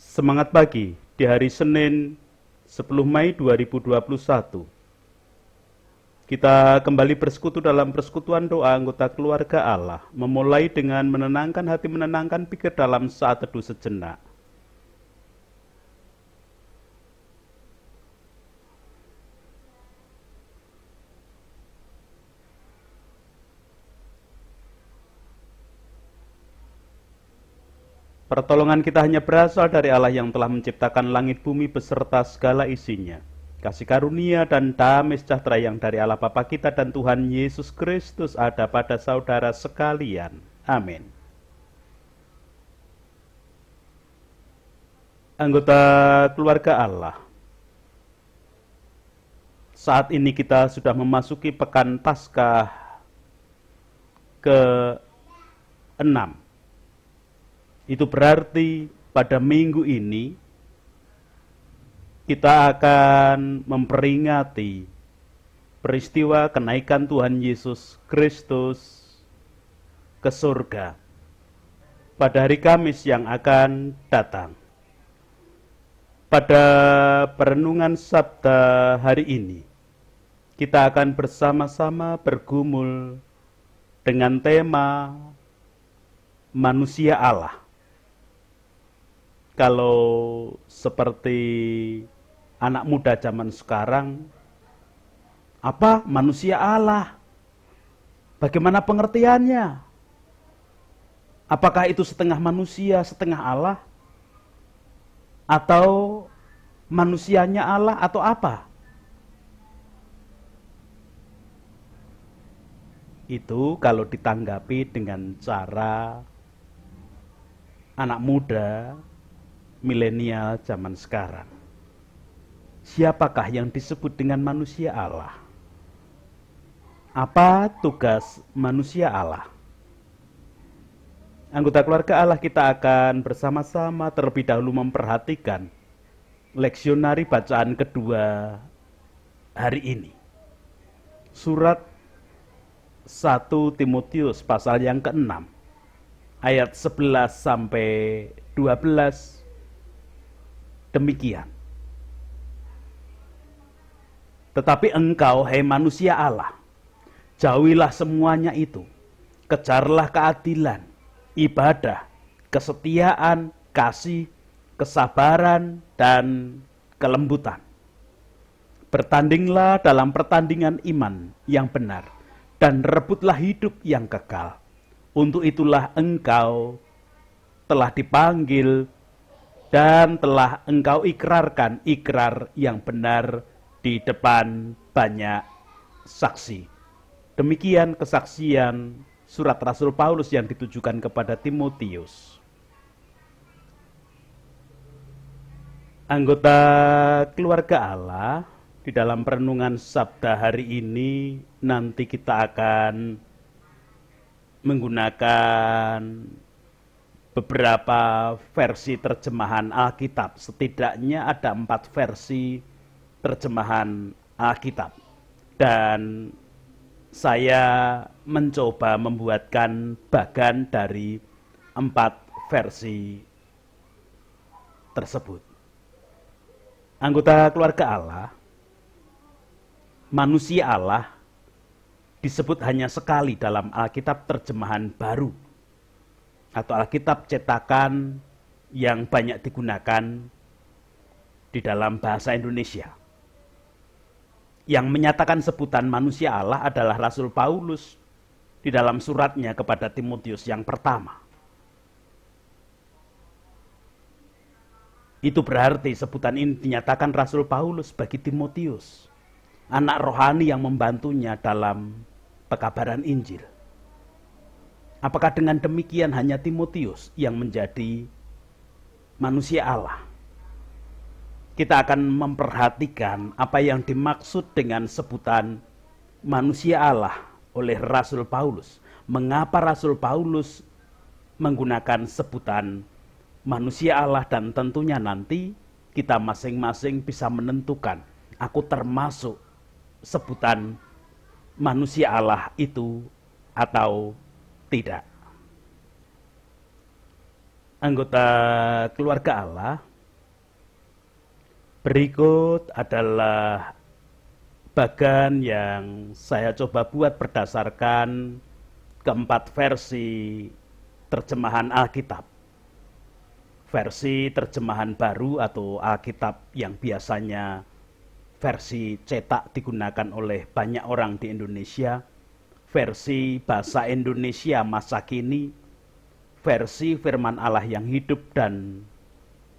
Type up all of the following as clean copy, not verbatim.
Semangat pagi di hari Senin 10 Mei 2021. Kita kembali bersekutu dalam persekutuan doa anggota keluarga Allah, memulai dengan menenangkan hati, menenangkan pikir dalam saat teduh sejenak. Pertolongan kita hanya berasal dari Allah yang telah menciptakan langit bumi beserta segala isinya. Kasih karunia dan damai sejahtera yang dari Allah Bapa kita dan Tuhan Yesus Kristus ada pada saudara sekalian. Amin. Anggota keluarga Allah, saat ini kita sudah memasuki pekan Paskah ke-6. Itu berarti pada minggu ini kita akan memperingati peristiwa kenaikan Tuhan Yesus Kristus ke surga pada hari Kamis yang akan datang. Pada perenungan Sabda hari ini, kita akan bersama-sama bergumul dengan tema manusia Allah. Kalau seperti anak muda zaman sekarang, apa manusia Allah? Bagaimana pengertiannya? Apakah itu setengah manusia, setengah Allah? Atau manusianya Allah atau apa? Itu kalau ditanggapi dengan cara anak muda milenial zaman sekarang. Siapakah yang disebut dengan manusia Allah? Apa tugas manusia Allah? Anggota keluarga Allah, kita akan bersama-sama terlebih dahulu memperhatikan leksionari bacaan kedua hari ini. Surat 1 Timotius pasal yang ke-6 ayat 11 sampai 12 demikian. Tetapi engkau, hai manusia Allah, jauhilah semuanya itu. Kejarlah keadilan, ibadah, kesetiaan, kasih, kesabaran, dan kelembutan. Bertandinglah dalam pertandingan iman yang benar, dan rebutlah hidup yang kekal. Untuk itulah engkau telah dipanggil dan telah engkau ikrarkan ikrar yang benar di depan banyak saksi. Demikian kesaksian surat Rasul Paulus yang ditujukan kepada Timotius. Anggota keluarga Allah, di dalam perenungan Sabda hari ini nanti kita akan menggunakan beberapa versi terjemahan Alkitab. Setidaknya ada 4 versi terjemahan Alkitab. Dan saya mencoba membuatkan bagan dari 4 versi tersebut. Anggota keluarga Allah, manusia Allah disebut hanya sekali dalam Alkitab terjemahan baru atau Alkitab cetakan yang banyak digunakan di dalam bahasa Indonesia. Yang menyatakan sebutan manusia Allah adalah Rasul Paulus di dalam suratnya kepada Timotius yang pertama. Itu berarti sebutan ini dinyatakan Rasul Paulus bagi Timotius, anak rohani yang membantunya dalam pekabaran Injil. Apakah dengan demikian hanya Timotius yang menjadi manusia Allah? Kita akan memperhatikan apa yang dimaksud dengan sebutan manusia Allah oleh Rasul Paulus. Mengapa Rasul Paulus menggunakan sebutan manusia Allah, dan tentunya nanti kita masing-masing bisa menentukan, aku termasuk sebutan manusia Allah itu atau tidak. Anggota keluarga Allah, Berikut adalah bagan yang saya coba buat berdasarkan keempat versi terjemahan Alkitab. Versi terjemahan baru atau Alkitab yang biasanya versi cetak digunakan oleh banyak orang di Indonesia, versi bahasa Indonesia masa kini, versi firman Allah yang hidup, dan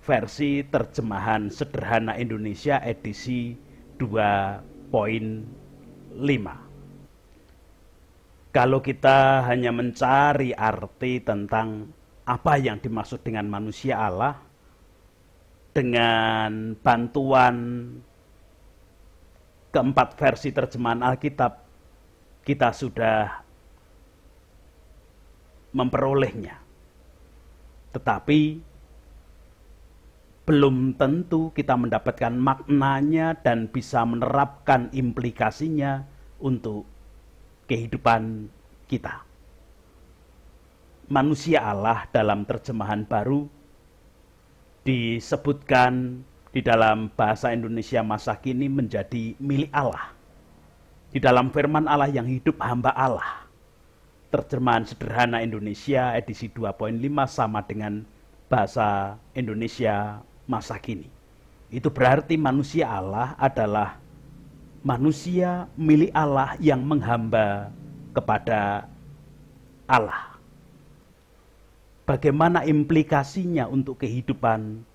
versi terjemahan sederhana Indonesia edisi 2.5. Kalau kita hanya mencari arti tentang apa yang dimaksud dengan manusia Allah, dengan bantuan keempat versi terjemahan Alkitab, kita sudah memperolehnya. Tetapi belum tentu kita mendapatkan maknanya dan bisa menerapkan implikasinya untuk kehidupan kita. Manusia Allah dalam terjemahan baru disebutkan di dalam bahasa Indonesia masa kini menjadi milik Allah. Di dalam firman Allah yang hidup, hamba Allah. Terjemahan sederhana Indonesia edisi 2.5 sama dengan bahasa Indonesia masa kini. Itu berarti manusia Allah adalah manusia milik Allah yang menghamba kepada Allah. Bagaimana implikasinya untuk kehidupan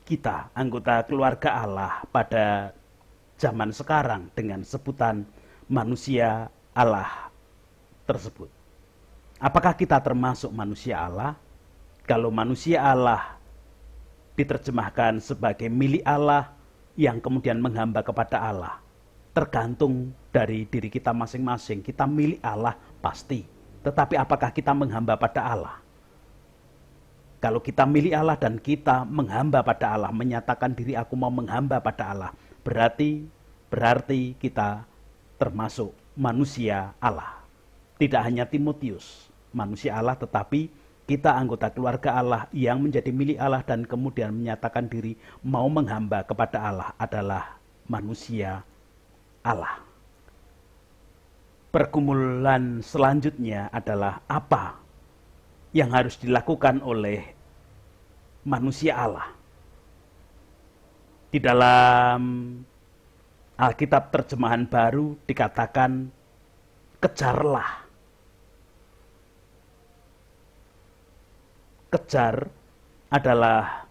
kita, anggota keluarga Allah pada zaman sekarang dengan sebutan manusia Allah tersebut? Apakah kita termasuk manusia Allah? Kalau manusia Allah diterjemahkan sebagai milik Allah yang kemudian menghamba kepada Allah, tergantung dari diri kita masing-masing. Kita milik Allah pasti, tetapi apakah kita menghamba pada Allah? Kalau kita milik Allah dan kita menghamba pada Allah, menyatakan diri aku mau menghamba pada Allah, berarti kita termasuk manusia Allah. Tidak hanya Timotius manusia Allah, tetapi kita anggota keluarga Allah yang menjadi milik Allah dan kemudian menyatakan diri mau menghamba kepada Allah adalah manusia Allah. Pergumulan selanjutnya adalah apa yang harus dilakukan oleh manusia Allah. Di dalam Alkitab terjemahan baru dikatakan, kejarlah. Kejar adalah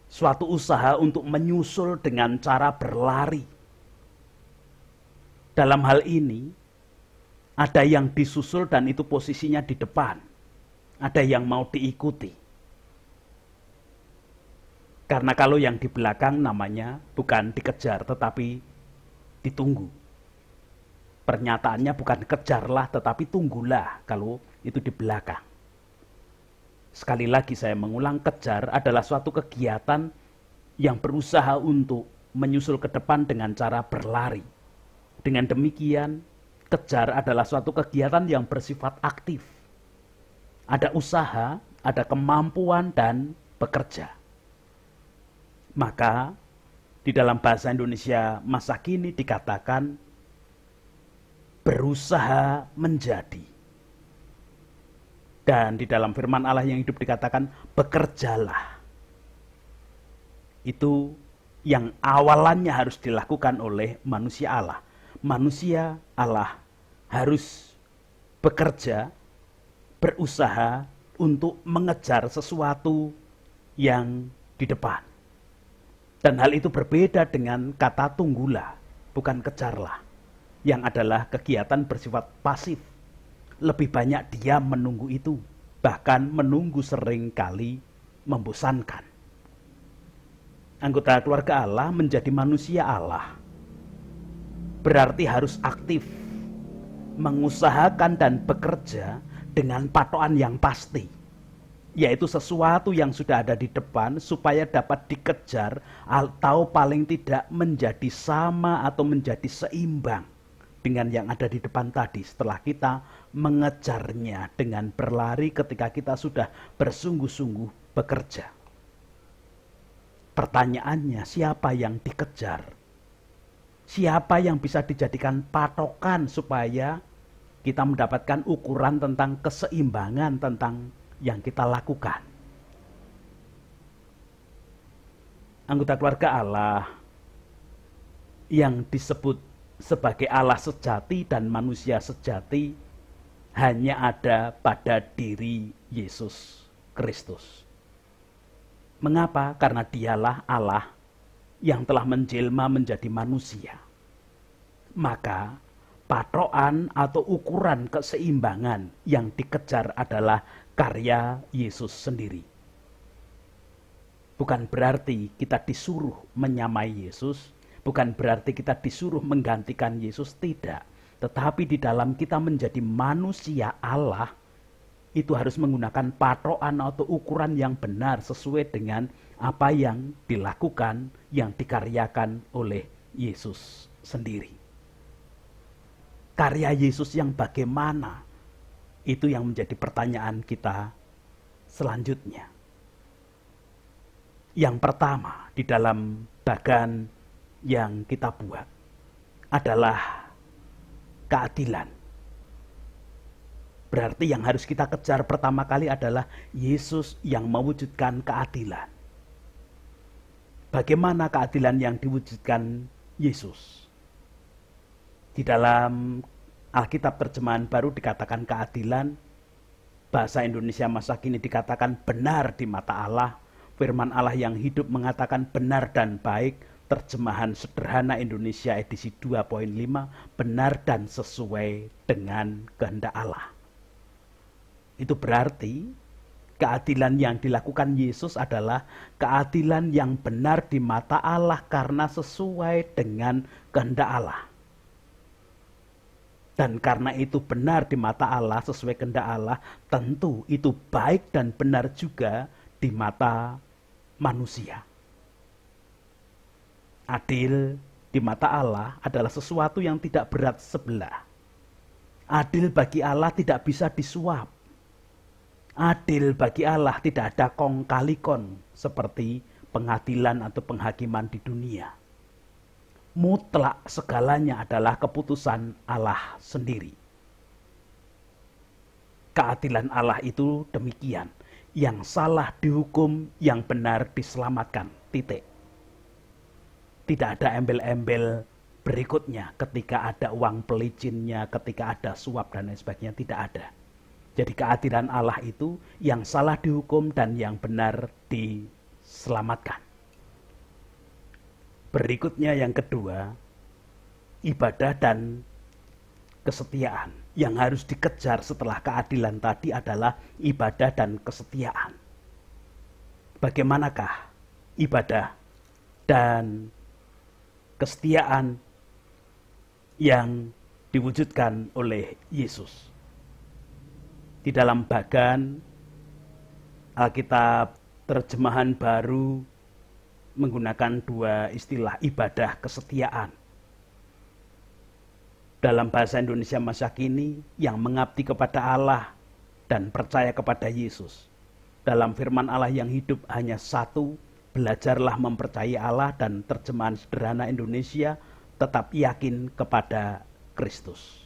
suatu usaha untuk menyusul dengan cara berlari. Dalam hal ini, ada yang disusul dan itu posisinya di depan. Ada yang mau diikuti. Karena kalau yang di belakang namanya bukan dikejar tetapi ditunggu. Pernyataannya bukan kejarlah tetapi tunggulah kalau itu di belakang. Sekali lagi saya mengulang, kejar adalah suatu kegiatan yang berusaha untuk menyusul ke depan dengan cara berlari. Dengan demikian, kejar adalah suatu kegiatan yang bersifat aktif. Ada usaha, ada kemampuan, dan bekerja. Maka, di dalam bahasa Indonesia masa kini dikatakan, berusaha menjadi. Dan di dalam firman Allah yang hidup dikatakan, bekerjalah. Itu yang awalannya harus dilakukan oleh manusia Allah. Manusia Allah harus bekerja, berusaha untuk mengejar sesuatu yang di depan. Dan hal itu berbeda dengan kata tunggulah, bukan kejarlah, yang adalah kegiatan bersifat pasif. Lebih banyak diam menunggu itu, bahkan menunggu sering kali membosankan. Anggota keluarga Allah menjadi manusia Allah berarti harus aktif, mengusahakan dan bekerja dengan patokan yang pasti, yaitu sesuatu yang sudah ada di depan supaya dapat dikejar atau paling tidak menjadi sama atau menjadi seimbang dengan yang ada di depan tadi setelah kita mengejarnya dengan berlari ketika kita sudah bersungguh-sungguh bekerja. Pertanyaannya, siapa yang dikejar? Siapa yang bisa dijadikan patokan supaya kita mendapatkan ukuran tentang keseimbangan tentang yang kita lakukan? Anggota keluarga Allah yang disebut sebagai Allah sejati dan manusia sejati hanya ada pada diri Yesus Kristus. Mengapa? Karena dialah Allah yang telah menjelma menjadi manusia. Maka patokan atau ukuran keseimbangan yang dikejar adalah karya Yesus sendiri. Bukan berarti kita disuruh menyamai Yesus, bukan berarti kita disuruh menggantikan Yesus, tidak. Tetapi di dalam kita menjadi manusia Allah, itu harus menggunakan patokan atau ukuran yang benar sesuai dengan apa yang dilakukan, yang dikaryakan oleh Yesus sendiri. Karya Yesus yang bagaimana? Itu yang menjadi pertanyaan kita selanjutnya. Yang pertama di dalam bagan yang kita buat adalah keadilan. Berarti yang harus kita kejar pertama kali adalah Yesus yang mewujudkan keadilan. Bagaimana keadilan yang diwujudkan Yesus? Di dalam Alkitab terjemahan baru dikatakan keadilan, bahasa Indonesia masa kini dikatakan benar di mata Allah, firman Allah yang hidup mengatakan benar dan baik, terjemahan sederhana Indonesia edisi 2.5, benar dan sesuai dengan kehendak Allah. Itu berarti keadilan yang dilakukan Yesus adalah keadilan yang benar di mata Allah karena sesuai dengan kehendak Allah. Dan karena itu benar di mata Allah, sesuai kehendak Allah, tentu itu baik dan benar juga di mata manusia. Adil di mata Allah adalah sesuatu yang tidak berat sebelah. Adil bagi Allah tidak bisa disuap. Adil bagi Allah tidak ada kong kali kon seperti pengadilan atau penghakiman di dunia. Mutlak segalanya adalah keputusan Allah sendiri. Keadilan Allah itu demikian. Yang salah dihukum, yang benar diselamatkan. Titik. Tidak ada embel-embel berikutnya ketika ada uang pelicinnya, ketika ada suap dan lain sebagainya, tidak ada. Jadi keadilan Allah itu yang salah dihukum dan yang benar diselamatkan. Berikutnya yang kedua, ibadah dan kesetiaan. Yang harus dikejar setelah keadilan tadi adalah ibadah dan kesetiaan. Bagaimanakah ibadah dan kesetiaan yang diwujudkan oleh Yesus? Di dalam bagan Alkitab terjemahan baru menggunakan dua istilah, ibadah kesetiaan. Dalam bahasa Indonesia masa kini, yang mengabdi kepada Allah dan percaya kepada Yesus. Dalam firman Allah yang hidup hanya satu, belajarlah mempercayai Allah, dan terjemahan sederhana Indonesia, tetap yakin kepada Kristus.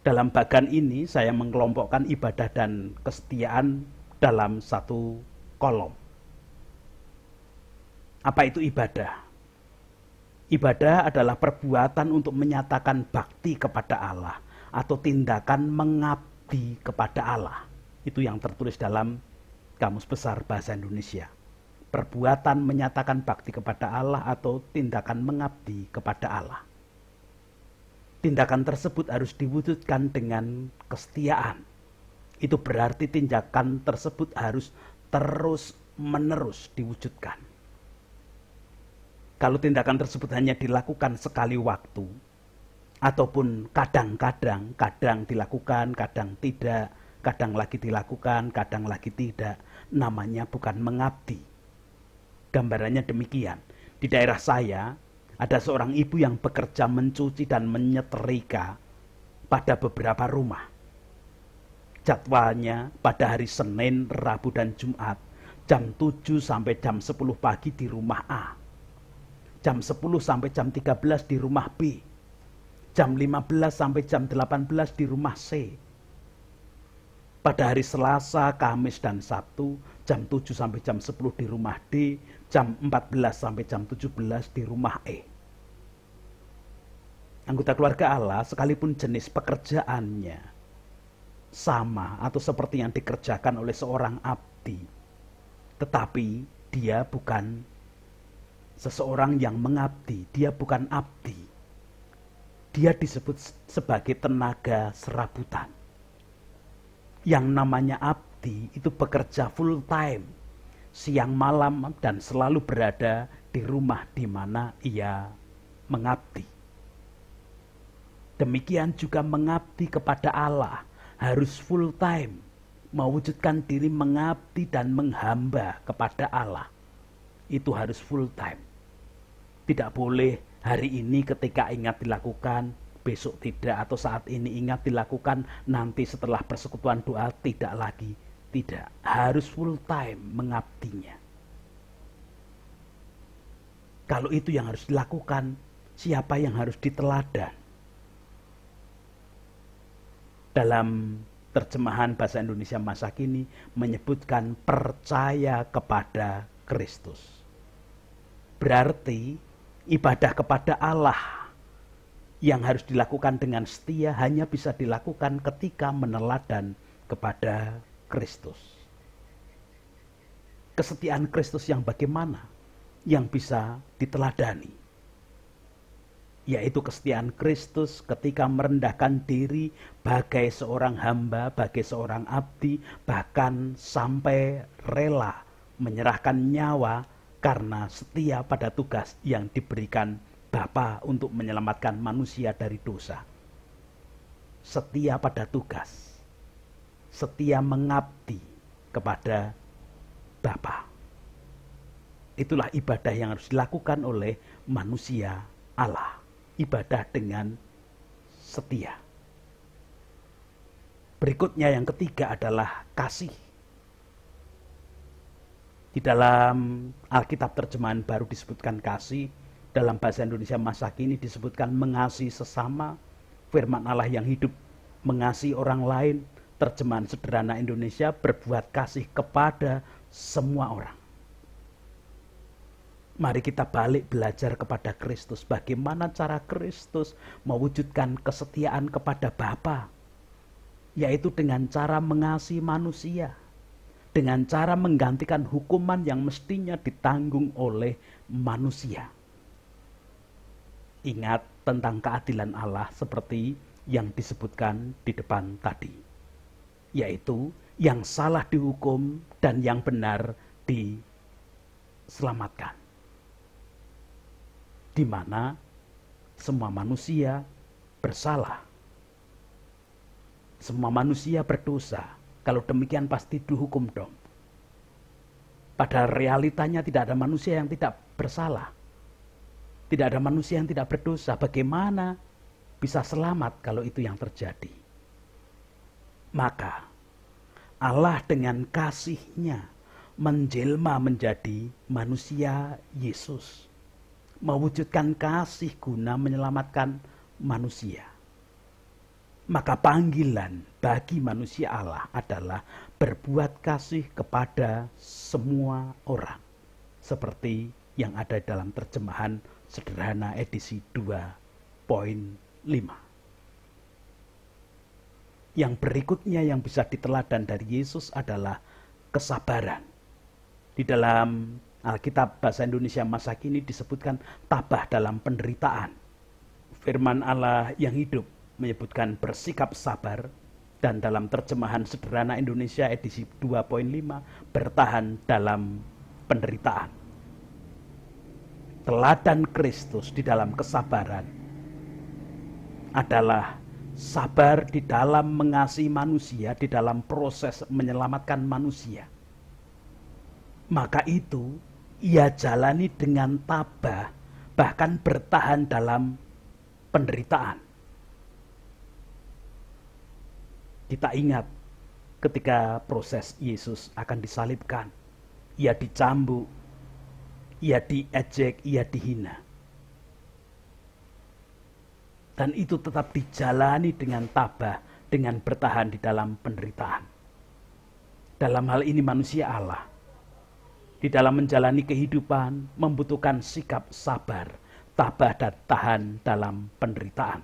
Dalam bagan ini saya mengelompokkan ibadah dan kesetiaan dalam satu kolom. Apa itu ibadah? Ibadah adalah perbuatan untuk menyatakan bakti kepada Allah atau tindakan mengabdi kepada Allah. Itu yang tertulis dalam Kamus Besar Bahasa Indonesia. Perbuatan menyatakan bakti kepada Allah atau tindakan mengabdi kepada Allah. Tindakan tersebut harus diwujudkan dengan kesetiaan. Itu berarti tindakan tersebut harus terus-menerus diwujudkan. Kalau tindakan tersebut hanya dilakukan sekali waktu, ataupun kadang-kadang, kadang dilakukan, kadang tidak, kadang lagi dilakukan, kadang lagi tidak, namanya bukan mengabdi. Gambarannya demikian. Di daerah saya, ada seorang ibu yang bekerja mencuci dan menyetrika pada beberapa rumah. Jadwalnya pada hari Senin, Rabu, dan Jumat. Jam 7 sampai jam 10 pagi di rumah A. Jam 10 sampai jam 13 di rumah B. Jam 15 sampai jam 18 di rumah C. Pada hari Selasa, Kamis, dan Sabtu, jam 7 sampai jam 10 di rumah D, jam 14 sampai jam 17 di rumah E. Anggota keluarga Allah, sekalipun jenis pekerjaannya sama atau seperti yang dikerjakan oleh seorang abdi, tetapi dia bukan seseorang yang mengabdi, dia bukan abdi. Dia disebut sebagai tenaga serabutan. Yang namanya abdi itu bekerja full time, siang malam, dan selalu berada di rumah di mana ia mengabdi. Demikian juga mengabdi kepada Allah, harus full time, mewujudkan diri mengabdi dan menghamba kepada Allah. Itu harus full time. Tidak boleh hari ini ketika ingat dilakukan, besok tidak, atau saat ini ingat dilakukan, nanti setelah persekutuan doa tidak lagi. Tidak, harus full time mengabdinya. Kalau itu yang harus dilakukan, siapa yang harus diteladan? Dalam terjemahan bahasa Indonesia masa kini menyebutkan percaya kepada Kristus. Berarti ibadah kepada Allah yang harus dilakukan dengan setia hanya bisa dilakukan ketika meneladan kepada Kristus. Kesetiaan Kristus yang bagaimana? Yang bisa diteladani, yaitu kesetiaan Kristus ketika merendahkan diri bagai seorang hamba, bagai seorang abdi, bahkan sampai rela menyerahkan nyawa karena setia pada tugas yang diberikan Bapa untuk menyelamatkan manusia dari dosa. Setia pada tugas, setia mengabdi kepada Bapa. Itulah ibadah yang harus dilakukan oleh manusia Allah. Ibadah dengan setia. Berikutnya yang ketiga adalah kasih. Di dalam Alkitab terjemahan baru disebutkan kasih. Dalam bahasa Indonesia masa kini disebutkan mengasihi sesama. Firman Allah yang hidup mengasihi orang lain. Terjemahan sederhana Indonesia berbuat kasih kepada semua orang. Mari kita balik belajar kepada Kristus. Bagaimana cara Kristus mewujudkan kesetiaan kepada Bapa, yaitu dengan cara mengasihi manusia, dengan cara menggantikan hukuman yang mestinya ditanggung oleh manusia. Ingat tentang keadilan Allah seperti yang disebutkan di depan tadi, yaitu yang salah dihukum dan yang benar diselamatkan. Di mana semua manusia bersalah. Semua manusia berdosa. Kalau demikian pasti dihukum dong. Pada realitanya tidak ada manusia yang tidak bersalah. Tidak ada manusia yang tidak berdosa. Bagaimana bisa selamat kalau itu yang terjadi? Maka Allah dengan kasih-Nya menjelma menjadi manusia Yesus. Mewujudkan kasih guna menyelamatkan manusia. Maka panggilan bagi manusia Allah adalah berbuat kasih kepada semua orang. Seperti yang ada dalam terjemahan sederhana edisi 2.5. Yang berikutnya yang bisa diteladan dari Yesus adalah kesabaran. Di dalam Alkitab bahasa Indonesia masa kini disebutkan tabah dalam penderitaan. Firman Allah yang hidup menyebutkan bersikap sabar, dan dalam terjemahan sederhana Indonesia edisi 2.5 bertahan dalam penderitaan. Teladan Kristus di dalam kesabaran adalah sabar di dalam mengasihi manusia, di dalam proses menyelamatkan manusia. Maka itu ia jalani dengan tabah, bahkan bertahan dalam penderitaan. Kita ingat ketika proses Yesus akan disalibkan, ia dicambuk, ia diejek, ia dihina. Dan itu tetap dijalani dengan tabah, dengan bertahan di dalam penderitaan. Dalam hal ini manusia Allah, di dalam menjalani kehidupan membutuhkan sikap sabar, tabah dan tahan dalam penderitaan.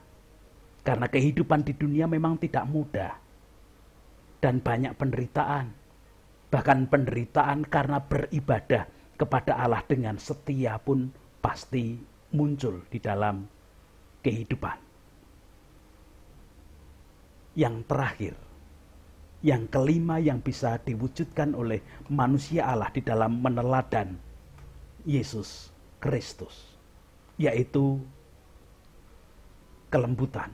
Karena kehidupan di dunia memang tidak mudah. Dan banyak penderitaan. Bahkan penderitaan karena beribadah kepada Allah dengan setia pun pasti muncul di dalam kehidupan. Yang terakhir, yang kelima yang bisa diwujudkan oleh manusia Allah di dalam meneladan Yesus Kristus, yaitu kelembutan.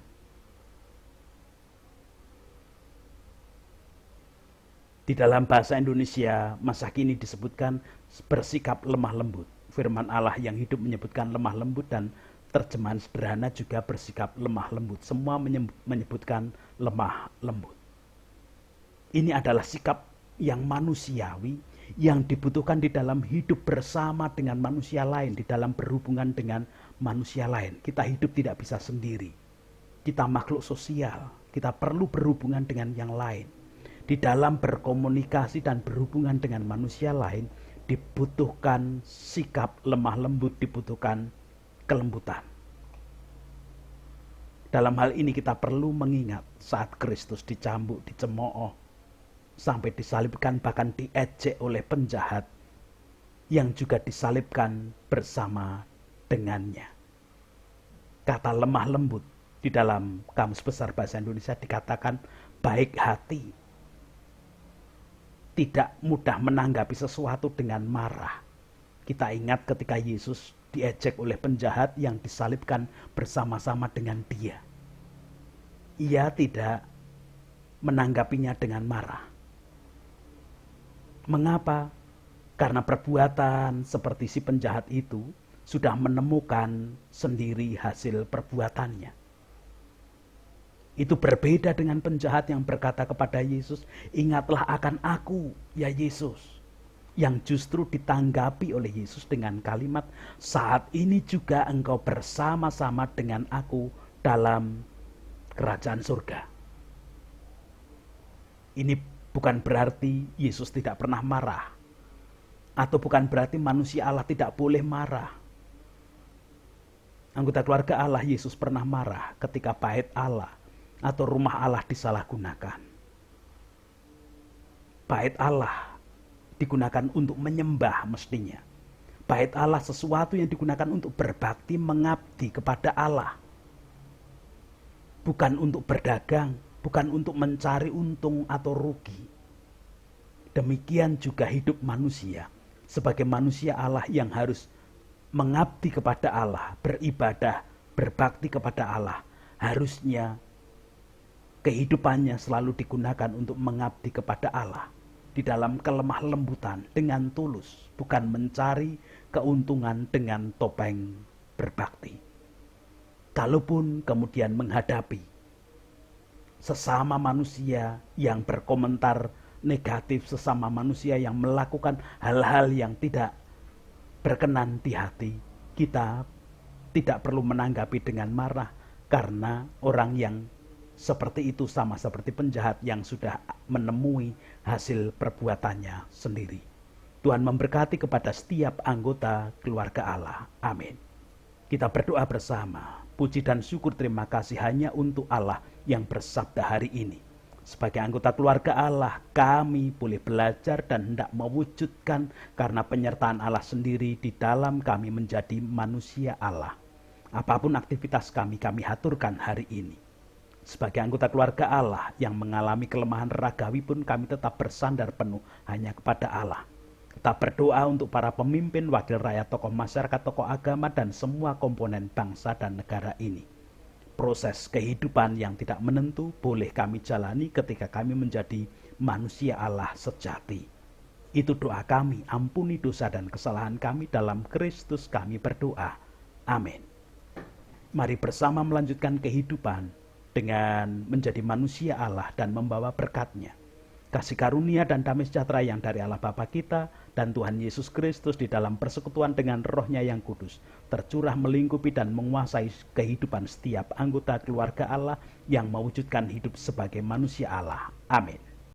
Di dalam bahasa Indonesia masa kini disebutkan bersikap lemah lembut. Firman Allah yang hidup menyebutkan lemah lembut, dan terjemahan sederhana juga bersikap lemah lembut. Semua menyebutkan lemah lembut. Ini adalah sikap yang manusiawi yang dibutuhkan di dalam hidup bersama dengan manusia lain, di dalam berhubungan dengan manusia lain. Kita hidup tidak bisa sendiri. Kita makhluk sosial, kita perlu berhubungan dengan yang lain. Di dalam berkomunikasi dan berhubungan dengan manusia lain dibutuhkan sikap lemah lembut, dibutuhkan kelembutan. Dalam hal ini kita perlu mengingat saat Kristus dicambuk, dicemooh, sampai disalibkan, bahkan diejek oleh penjahat yang juga disalibkan bersama dengannya. Kata lemah lembut di dalam Kamus Besar Bahasa Indonesia dikatakan baik hati. Tidak mudah menanggapi sesuatu dengan marah. Kita ingat ketika Yesus diejek oleh penjahat yang disalibkan bersama-sama dengan dia. Ia tidak menanggapinya dengan marah. Mengapa? Karena perbuatan seperti si penjahat itu sudah menemukan sendiri hasil perbuatannya. Itu berbeda dengan penjahat yang berkata kepada Yesus, "Ingatlah akan aku, ya Yesus." Yang justru ditanggapi oleh Yesus dengan kalimat, "Saat ini juga engkau bersama-sama dengan aku dalam kerajaan surga." Ini bukan berarti Yesus tidak pernah marah, atau bukan berarti manusia Allah tidak boleh marah. Anggota keluarga Allah, Yesus pernah marah ketika bait Allah atau rumah Allah disalahgunakan. Bait Allah digunakan untuk menyembah mestinya. Bait Allah sesuatu yang digunakan untuk berbakti, mengabdi kepada Allah. Bukan untuk berdagang, bukan untuk mencari untung atau rugi. Demikian juga hidup manusia. Sebagai manusia Allah yang harus mengabdi kepada Allah, beribadah, berbakti kepada Allah, harusnya kehidupannya selalu digunakan untuk mengabdi kepada Allah di dalam kelemah lembutan dengan tulus, bukan mencari keuntungan dengan topeng berbakti. Kalaupun kemudian menghadapi sesama manusia yang berkomentar negatif, sesama manusia yang melakukan hal-hal yang tidak berkenan di hati, kita tidak perlu menanggapi dengan marah, karena orang yang seperti itu sama seperti penjahat yang sudah menemui hasil perbuatannya sendiri. Tuhan memberkati kepada setiap anggota keluarga Allah. Amin. Kita berdoa bersama. Puji dan syukur terima kasih hanya untuk Allah yang bersabda hari ini. Sebagai anggota keluarga Allah, kami boleh belajar dan hendak mewujudkan karena penyertaan Allah sendiri di dalam kami menjadi manusia Allah. Apapun aktivitas kami haturkan hari ini. Sebagai anggota keluarga Allah yang mengalami kelemahan ragawi pun kami tetap bersandar penuh hanya kepada Allah. Tetap berdoa untuk para pemimpin, wakil rakyat, tokoh masyarakat, tokoh agama, dan semua komponen bangsa dan negara ini. Proses kehidupan yang tidak menentu boleh kami jalani ketika kami menjadi manusia Allah sejati. Itu doa kami, ampuni dosa dan kesalahan kami, dalam Kristus kami berdoa. Amin. Mari bersama melanjutkan kehidupan dengan menjadi manusia Allah dan membawa berkat-Nya. Kasih karunia dan damai sejahtera yang dari Allah Bapa kita dan Tuhan Yesus Kristus di dalam persekutuan dengan Roh-Nya yang kudus tercurah melingkupi dan menguasai kehidupan setiap anggota keluarga Allah yang mewujudkan hidup sebagai manusia Allah. Amin.